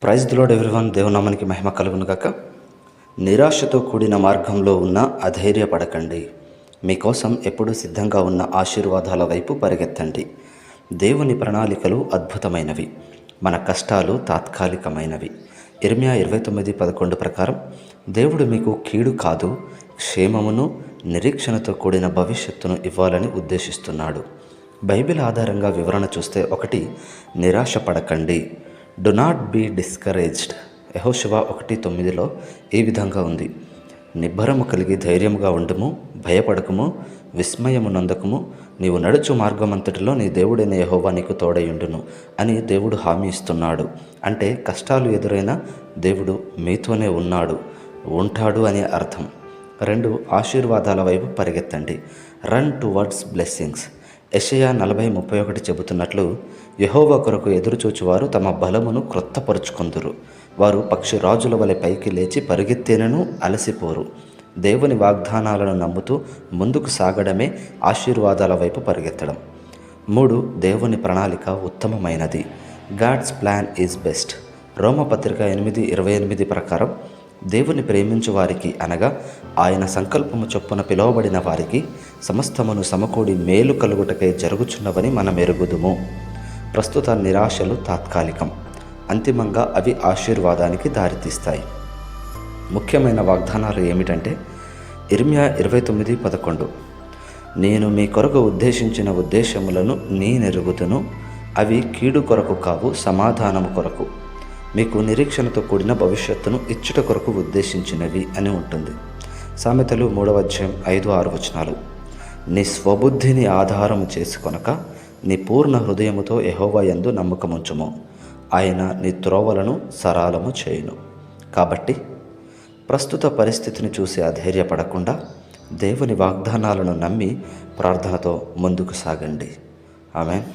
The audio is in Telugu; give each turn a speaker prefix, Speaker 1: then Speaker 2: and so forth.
Speaker 1: Praise the Lord everyone. దేవునామానికి మహిమ కలుగును గాక. నిరాశతో కూడిన మార్గంలో ఉన్న అధైర్యపడకండి. మీకోసం ఎప్పుడూ సిద్ధంగా ఉన్న ఆశీర్వాదాల వైపు పరిగెత్తండి. దేవుని ప్రణాళికలు అద్భుతమైనవి, మన కష్టాలు తాత్కాలికమైనవి. ఇర్మియా 29:11 ప్రకారం దేవుడు మీకు కీడు కాదు, క్షేమమును నిరీక్షణతో కూడిన భవిష్యత్తును ఇవ్వాలని ఉద్దేశిస్తున్నాడు. బైబిల్ ఆధారంగా వివరణ చూస్తే 1, నిరాశపడకండి. Do not be discouraged. యెహోషువ 1:9 ఈ విధంగా ఉంది: నిబ్బరము కలిగి ధైర్యముగా ఉండుము, భయపడకము, విస్మయము నొందకము, నీవు నడుచు మార్గమంతటిలో నీ దేవుడైన యెహోవా నీకు తోడయుండును అని దేవుడు హామీ ఇస్తున్నాడు. అంటే కష్టాలు ఎదురైనా దేవుడు మీతోనే ఉంటాడు అనే అర్థం. 2, ఆశీర్వాదాల వైపు పరిగెత్తండి. Run towards blessings. యెషయా 40:31 చెబుతున్నట్లు, యెహోవా కొరకు ఎదురుచూచువారు తమ బలమును క్రొత్తపరుచుకొందురు. వారు పక్షిరాజుల వలె పైకి లేచి పరిగెత్తేనను అలసిపోరు. దేవుని వాగ్దానాలను నమ్ముతూ ముందుకు సాగడమే ఆశీర్వాదాల వైపు పరిగెత్తడం. 3, దేవుని ప్రణాళిక ఉత్తమమైనది. God's plan is best. రోమపత్రిక 8:28 ప్రకారం దేవుని ప్రేమించు వారికి, అనగా ఆయన సంకల్పము చొప్పున పిలువబడిన వారికి సమస్తమును సమకూడి మేలు కలుగుటకై జరుగుచున్నవని మనం ఎరుగుదుము. ప్రస్తుత నిరాశలు తాత్కాలికం, అంతిమంగా అవి ఆశీర్వాదానికి దారితీస్తాయి. ముఖ్యమైన వాగ్దానాలు ఏమిటంటే, ఇర్మియా 29:11, నేను మీ కొరకు ఉద్దేశించిన ఉద్దేశములను నేనెరుగుదును, అవి కీడు కొరకు కావు, సమాధానము కొరకు, మీకు నిరీక్షణతో కూడిన భవిష్యత్తును ఇచ్చుట కొరకు ఉద్దేశించినవి అని ఉంటుంది. సామెతలు 3:5-6 నీ స్వబుద్ధిని ఆధారము చేసుకొనక నీ పూర్ణ హృదయముతో యెహోవా యందు నమ్మకముంచుము, ఆయన నీ త్రోవలను సరాలము చేయును. కాబట్టి ప్రస్తుత పరిస్థితిని చూసి అధైర్యపడకుండా దేవుని వాగ్దానాలను నమ్మి ప్రార్థనతో ముందుకు సాగండి. ఆమేన్.